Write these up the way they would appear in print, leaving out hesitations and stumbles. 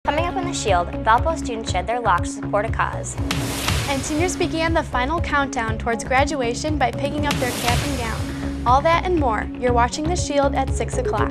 Coming up on the Shield, Valpo students shed their locks to support a cause. And seniors began the final countdown towards graduation by picking up their cap and gown. All that and more. You're watching the Shield at 6 o'clock.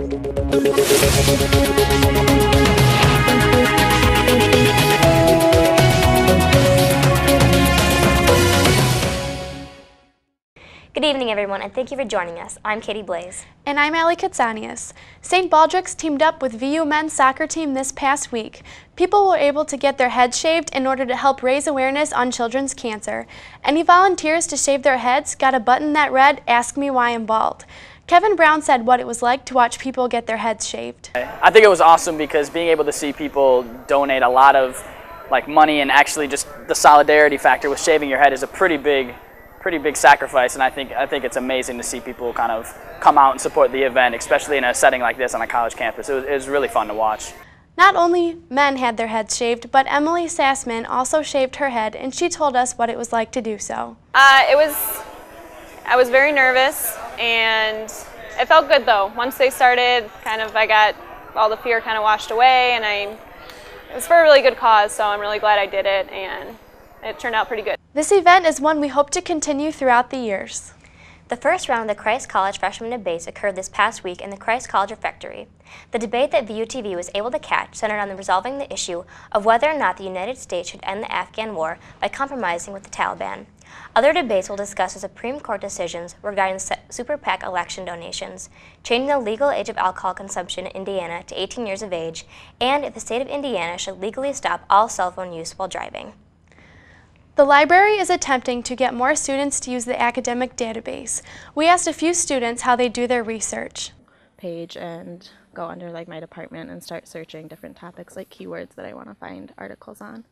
Good evening, everyone, and thank you for joining us. I'm Katie Blaze. And I'm Allie Katsanias. St. Baldrick's teamed up with VU men's soccer team this past week. People were able to get their heads shaved in order to help raise awareness on children's cancer. Any volunteers to shave their heads got a button that read, "Ask me why I'm bald." Kevin Brown said what it was like to watch people get their heads shaved. I think it was awesome because being able to see people donate a lot of money, and actually just the solidarity factor with shaving your head is a pretty big sacrifice, and I think it's amazing to see people kind of come out and support the event, especially in a setting like this on a college campus. It was really fun to watch. Not only men had their heads shaved, but Emily Sassman also shaved her head, and she told us what it was like to do so. I was very nervous, and it felt good though. Once they started, I got all the fear kind of washed away, and it was for a really good cause, so I'm really glad I did it, and it turned out pretty good. This event is one we hope to continue throughout the years. The first round of the Christ College freshman debates occurred this past week in the Christ College Refectory. The debate that VUTV was able to catch centered on resolving the issue of whether or not the United States should end the Afghan war by compromising with the Taliban. Other debates will discuss the Supreme Court decisions regarding Super PAC election donations, changing the legal age of alcohol consumption in Indiana to 18 years of age, and if the state of Indiana should legally stop all cell phone use while driving. The library is attempting to get more students to use the academic database. We asked a few students how they do their research. Page and go under my department and start searching different topics like keywords that I want to find articles on.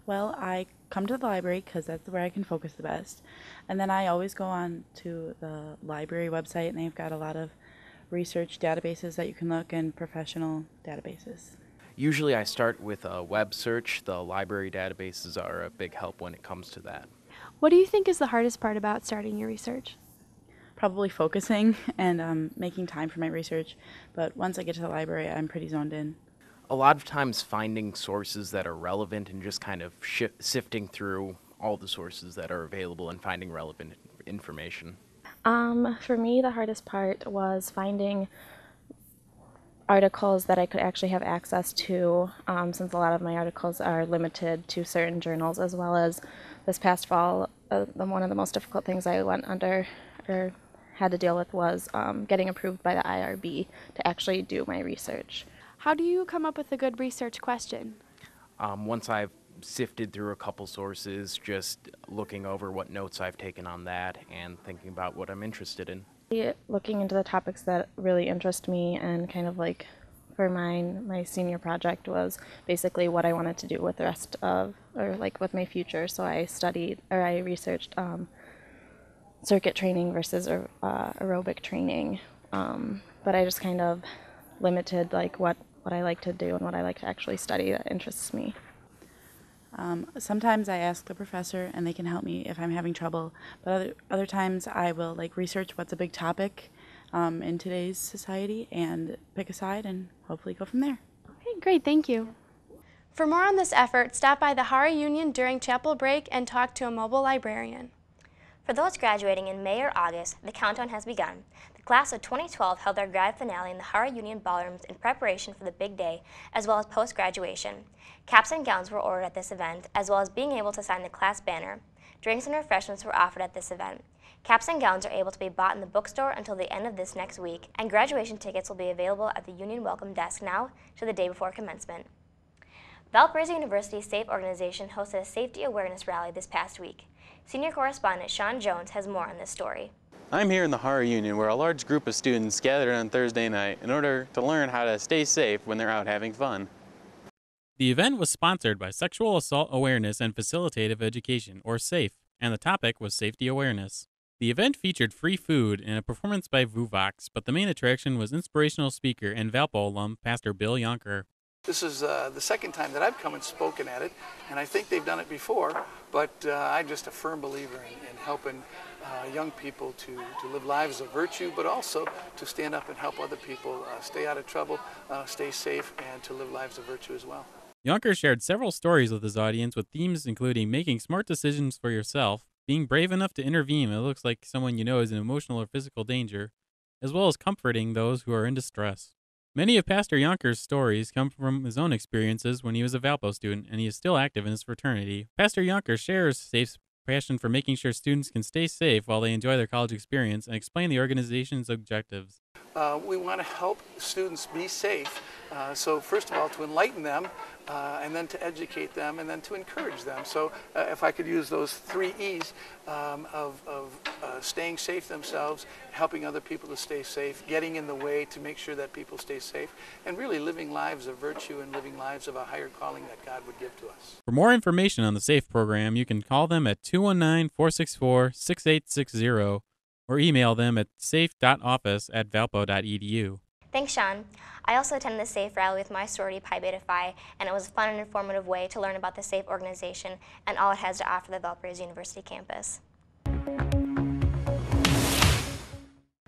Well, I come to the library because that's where I can focus the best. And then I always go on to the library website, and they've got a lot of research databases that you can look in, professional databases. Usually I start with a web search. The library databases are a big help when it comes to that. What do you think is the hardest part about starting your research? Probably focusing and making time for my research, but once I get to the library, I'm pretty zoned in. A lot of times finding sources that are relevant and just kind of sifting through all the sources that are available and finding relevant information. For me, the hardest part was finding articles that I could actually have access to, since a lot of my articles are limited to certain journals, as well as this past fall, one of the most difficult things I went under or had to deal with was getting approved by the IRB to actually do my research. How do you come up with a good research question? Once I've sifted through a couple sources, just looking over what notes I've taken on that and thinking about what I'm interested in. Looking into the topics that really interest me, and for my senior project was basically what I wanted to do with the rest of, with my future. So I researched circuit training versus aerobic training, but I just kind of limited what I like to do and what I like to actually study that interests me. Sometimes I ask the professor and they can help me if I'm having trouble, but other times I will research what's a big topic in today's society and pick a side and hopefully go from there. Okay, great, thank you. For more on this effort, stop by the Hara Union during chapel break and talk to a mobile librarian. For those graduating in May or August, the countdown has begun. The class of 2012 held their grad finale in the Hara Union ballrooms in preparation for the big day, as well as post-graduation. Caps and gowns were ordered at this event, as well as being able to sign the class banner. Drinks and refreshments were offered at this event. Caps and gowns are able to be bought in the bookstore until the end of this next week, and graduation tickets will be available at the Union Welcome Desk now to the day before commencement. Valparaiso University's SAFE organization hosted a safety awareness rally this past week. Senior correspondent Sean Jones has more on this story. I'm here in the Hara Union, where a large group of students gathered on Thursday night in order to learn how to stay safe when they're out having fun. The event was sponsored by Sexual Assault Awareness and Facilitative Education, or SAFE, and the topic was safety awareness. The event featured free food and a performance by VUVOX, but the main attraction was inspirational speaker and Valpo alum Pastor Bill Yonker. This is the second time that I've come and spoken at it, and I think they've done it before, but I'm just a firm believer in helping young people to live lives of virtue, but also to stand up and help other people stay out of trouble, stay safe, and to live lives of virtue as well. Yonker shared several stories with his audience with themes including making smart decisions for yourself, being brave enough to intervene when it looks like someone you know is in emotional or physical danger, as well as comforting those who are in distress. Many of Pastor Yonker's stories come from his own experiences when he was a Valpo student, and he is still active in his fraternity. Pastor Yonker shares Safe's passion for making sure students can stay safe while they enjoy their college experience and explain the organization's objectives. We want to help students be safe. So first of all, to enlighten them, and then to educate them, and then to encourage them. So if I could use those 3 E's of staying safe themselves, helping other people to stay safe, getting in the way to make sure that people stay safe, and really living lives of virtue and living lives of a higher calling that God would give to us. For more information on the SAFE program, you can call them at 219-464-6860 or email them at safe.office@valpo.edu. Thanks, Sean. I also attended the SAFE rally with my sorority Pi Beta Phi, and it was a fun and informative way to learn about the SAFE organization and all it has to offer the Valparaiso University campus.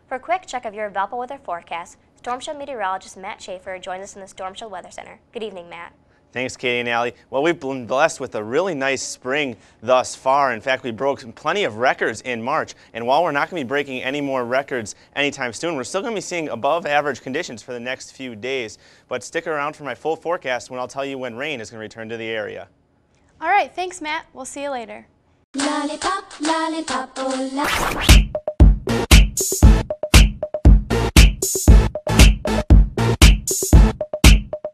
For a quick check of your Valpo weather forecast, Storm Shield meteorologist Matt Schaefer joins us in the Storm Shield Weather Center. Good evening, Matt. Thanks, Katie and Allie. Well, we've been blessed with a really nice spring thus far. In fact, we broke plenty of records in March. And while we're not going to be breaking any more records anytime soon, we're still going to be seeing above average conditions for the next few days. But stick around for my full forecast when I'll tell you when rain is going to return to the area. All right, thanks, Matt. We'll see you later. Lollipop, lollipop, oh la.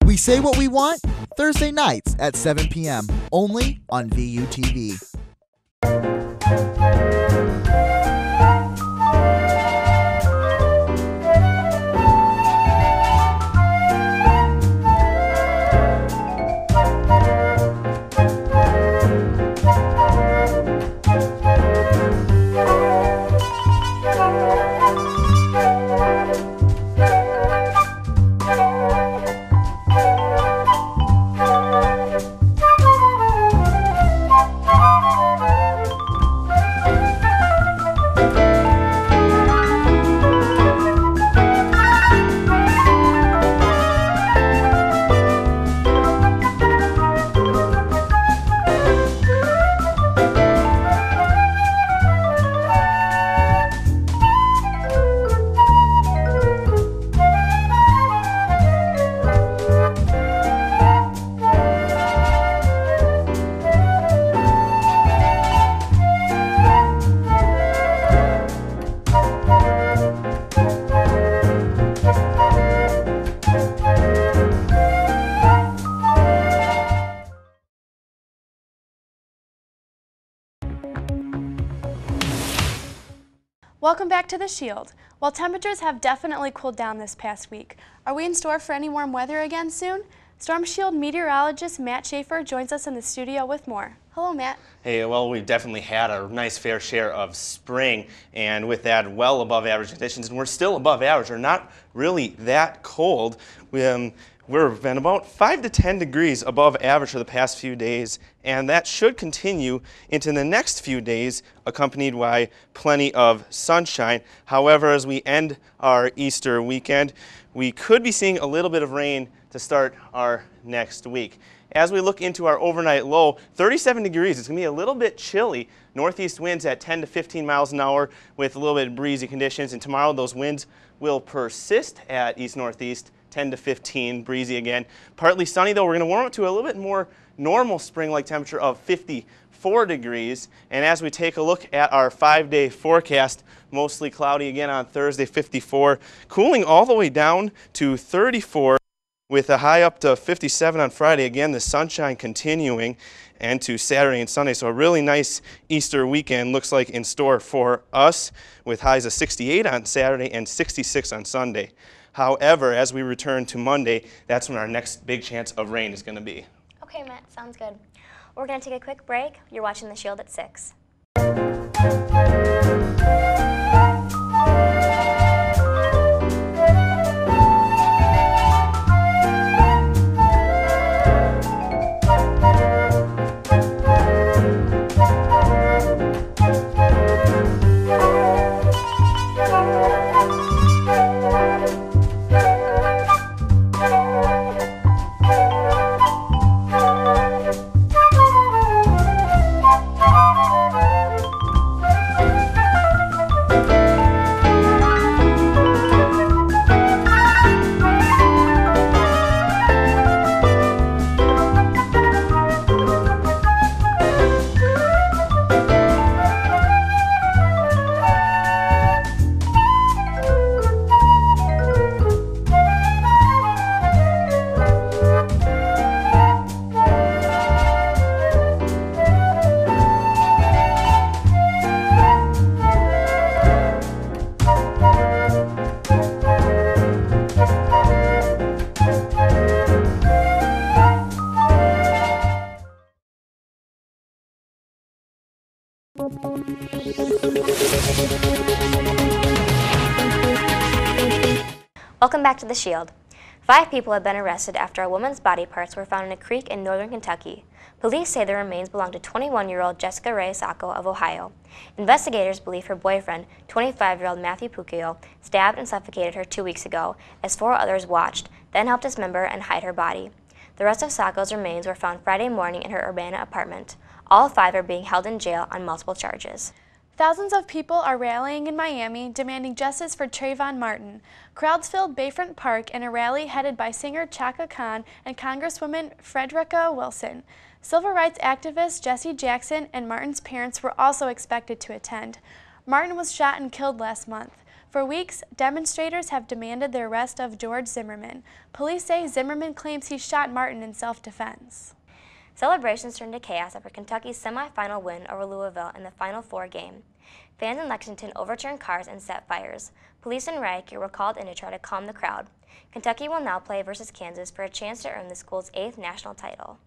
We say what we want Thursday nights at 7 p.m. only on VUTV. Welcome back to the Shield. While temperatures have definitely cooled down this past week, are we in store for any warm weather again soon? Storm Shield meteorologist Matt Schaefer joins us in the studio with more. Hello, Matt. Hey, well, we've definitely had a nice fair share of spring, and with that, well above average conditions, and we're still above average. We're not really that cold. We've been about 5 to 10 degrees above average for the past few days, and that should continue into the next few days, accompanied by plenty of sunshine. However, as we end our Easter weekend, we could be seeing a little bit of rain to start our next week. As we look into our overnight low, 37 degrees. It's going to be a little bit chilly. Northeast winds at 10 to 15 miles an hour with a little bit breezy conditions, and tomorrow those winds will persist at east-northeast, 10 to 15, breezy again. Partly sunny though. We're going to warm up to a little bit more normal spring-like temperature of 54 degrees. And as we take a look at our 5-day forecast, mostly cloudy again on Thursday, 54, cooling all the way down to 34 with a high up to 57 on Friday. Again, the sunshine continuing, and to Saturday and Sunday. So a really nice Easter weekend looks like in store for us, with highs of 68 on Saturday and 66 on Sunday. However, as we return to Monday, that's when our next big chance of rain is going to be. Okay, Matt, sounds good. We're going to take a quick break. You're watching The Shield at 6. Welcome back to The Shield. 5 people have been arrested after a woman's body parts were found in a creek in northern Kentucky. Police say the remains belong to 21-year-old Jessica Ray Sacco of Ohio. Investigators believe her boyfriend, 25-year-old Matthew Puccio, stabbed and suffocated her 2 weeks ago, as 4 others watched, then helped dismember and hide her body. The rest of Sacco's remains were found Friday morning in her Urbana apartment. All 5 are being held in jail on multiple charges. Thousands of people are rallying in Miami demanding justice for Trayvon Martin. Crowds filled Bayfront Park in a rally headed by singer Chaka Khan and Congresswoman Frederica Wilson. Civil rights activist Jesse Jackson and Martin's parents were also expected to attend. Martin was shot and killed last month. For weeks, demonstrators have demanded the arrest of George Zimmerman. Police say Zimmerman claims he shot Martin in self-defense. Celebrations turned to chaos after Kentucky's semi-final win over Louisville in the Final Four game. Fans in Lexington overturned cars and set fires. Police and riot gear were called in to try to calm the crowd. Kentucky will now play versus Kansas for a chance to earn the school's 8th national title.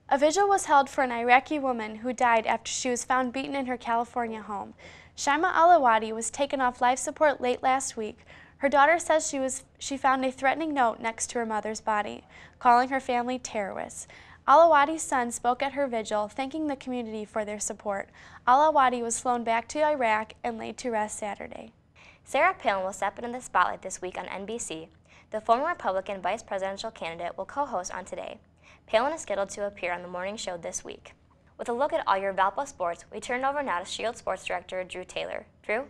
A vigil was held for an Iraqi woman who died after she was found beaten in her California home. Shaima Alawadi was taken off life support late last week. Her daughter says she found a threatening note next to her mother's body, calling her family terrorists. Alawadi's son spoke at her vigil, thanking the community for their support. Alawadi was flown back to Iraq and laid to rest Saturday. Sarah Palin will step into the spotlight this week on NBC. The former Republican vice presidential candidate will co-host on Today. Palin is scheduled to appear on the morning show this week. With a look at all your Valpo sports, we turn over now to Shield Sports Director Drew Taylor. Drew?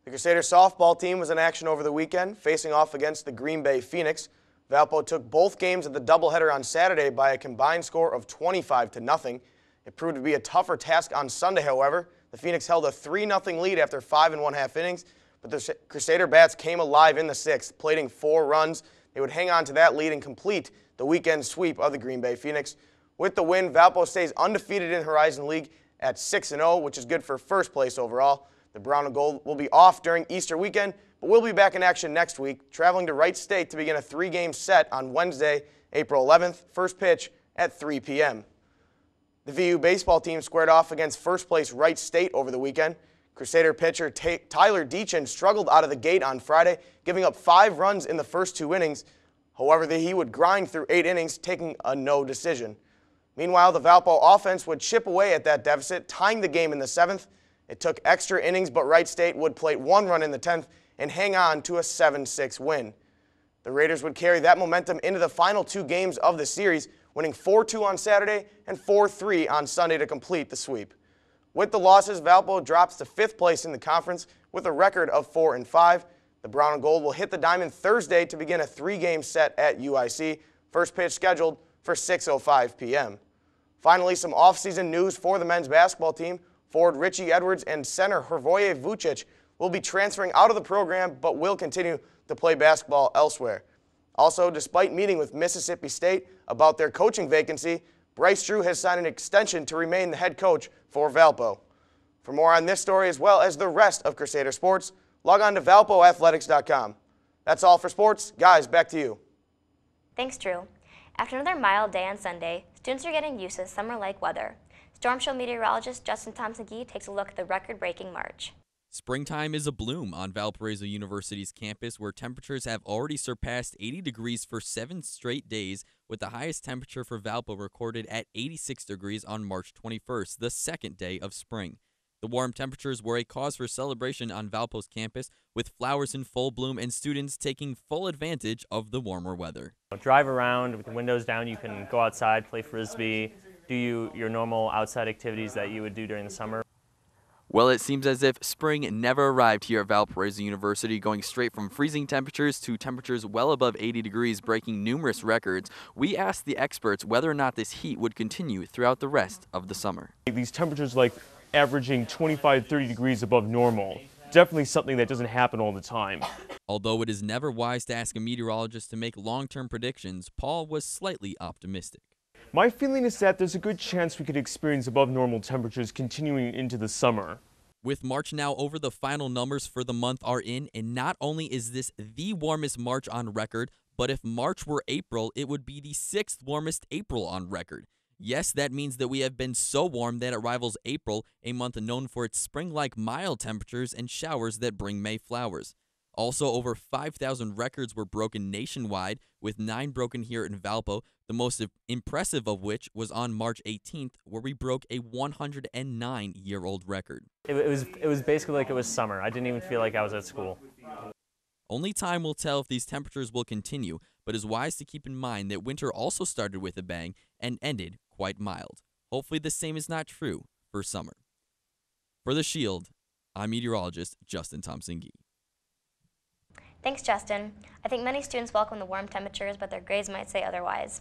The Crusader softball team was in action over the weekend, facing off against the Green Bay Phoenix. Valpo took both games at the doubleheader on Saturday by a combined score of 25-0. It proved to be a tougher task on Sunday, however. The Phoenix held a 3-0 lead after 5 1/2 innings, but the Crusader bats came alive in the 6th, plating 4 runs. They would hang on to that lead and complete the weekend sweep of the Green Bay Phoenix. With the win, Valpo stays undefeated in Horizon League at 6-0, which is good for first place overall. The Brown and Gold will be off during Easter weekend, but we'll be back in action next week, traveling to Wright State to begin a 3-game set on Wednesday, April 11th, first pitch at 3 p.m. The VU baseball team squared off against first-place Wright State over the weekend. Crusader pitcher Tyler Deachin struggled out of the gate on Friday, giving up 5 runs in the first 2 innings. However, he would grind through 8 innings, taking a no decision. Meanwhile, the Valpo offense would chip away at that deficit, tying the game in the 7th. It took extra innings, but Wright State would plate 1 run in the 10th and hang on to a 7-6 win. The Raiders would carry that momentum into the final 2 games of the series, winning 4-2 on Saturday and 4-3 on Sunday to complete the sweep. With the losses, Valpo drops to 5th place in the conference with a record of 4-5. The Brown and Gold will hit the diamond Thursday to begin a 3-game set at UIC, first pitch scheduled for 6:05 p.m. Finally, some offseason news for the men's basketball team. Forward Richie Edwards and center Hrvoje Vucic will be transferring out of the program but will continue to play basketball elsewhere. Also, despite meeting with Mississippi State about their coaching vacancy, Bryce Drew has signed an extension to remain the head coach for Valpo. For more on this story as well as the rest of Crusader Sports, log on to valpoathletics.com. That's all for sports. Guys, back to you. Thanks, Drew. After another mild day on Sunday, students are getting used to summer-like weather. Storm Show meteorologist Justin Thompson-Gee takes a look at the record-breaking March. Springtime is abloom on Valparaiso University's campus, where temperatures have already surpassed 80 degrees for 7 straight days, with the highest temperature for Valpo recorded at 86 degrees on March 21st, the second day of spring. The warm temperatures were a cause for celebration on Valpo's campus, with flowers in full bloom and students taking full advantage of the warmer weather. Drive around with the windows down. You can go outside, play Frisbee, do your normal outside activities that you would do during the summer. Well, it seems as if spring never arrived here at Valparaiso University, going straight from freezing temperatures to temperatures well above 80 degrees, breaking numerous records. We asked the experts whether or not this heat would continue throughout the rest of the summer. These temperatures like averaging 25, 30 degrees above normal. Definitely something that doesn't happen all the time. Although it is never wise to ask a meteorologist to make long-term predictions, Paul was slightly optimistic. My feeling is that there's a good chance we could experience above normal temperatures continuing into the summer. With March now over, the final numbers for the month are in, and not only is this the warmest March on record, but if March were April, it would be the 6th warmest April on record. Yes, that means that we have been so warm that it rivals April, a month known for its spring-like mild temperatures and showers that bring May flowers. Also, over 5,000 records were broken nationwide, with 9 broken here in Valpo, the most impressive of which was on March 18th, where we broke a 109-year-old record. It was basically like it was summer. I didn't even feel like I was at school. Only time will tell if these temperatures will continue, but it is wise to keep in mind that winter also started with a bang and ended quite mild. Hopefully the same is not true for summer. For The Shield, I'm meteorologist Justin Thompson-Gee. Thanks, Justin. I think many students welcome the warm temperatures, but their grades might say otherwise.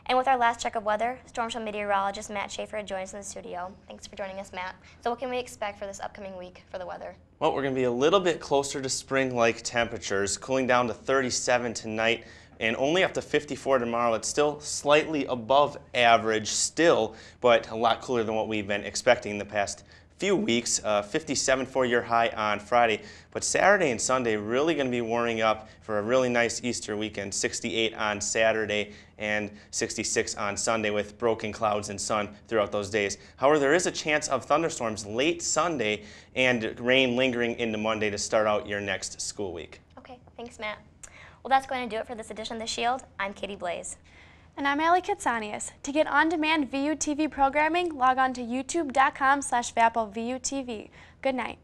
And with our last check of weather, Storm Show meteorologist Matt Schaefer joins us in the studio. Thanks for joining us, Matt. So what can we expect for this upcoming week for the weather? Well, we're going to be a little bit closer to spring-like temperatures, cooling down to 37 tonight and only up to 54 tomorrow. It's still slightly above average still, but a lot cooler than what we've been expecting the past few weeks. 57 for your high on Friday, but Saturday and Sunday really going to be warming up for a really nice Easter weekend. 68 on Saturday and 66 on Sunday with broken clouds and sun throughout those days. However, there is a chance of thunderstorms late Sunday and rain lingering into Monday to start out your next school week. Okay, thanks, Matt. Well, that's going to do it for this edition of The Shield. I'm Katie Blaze. And I'm Allie Katsanias. To get on-demand VUTV programming, log on to youtube.com/VAPLVUTV. Good night.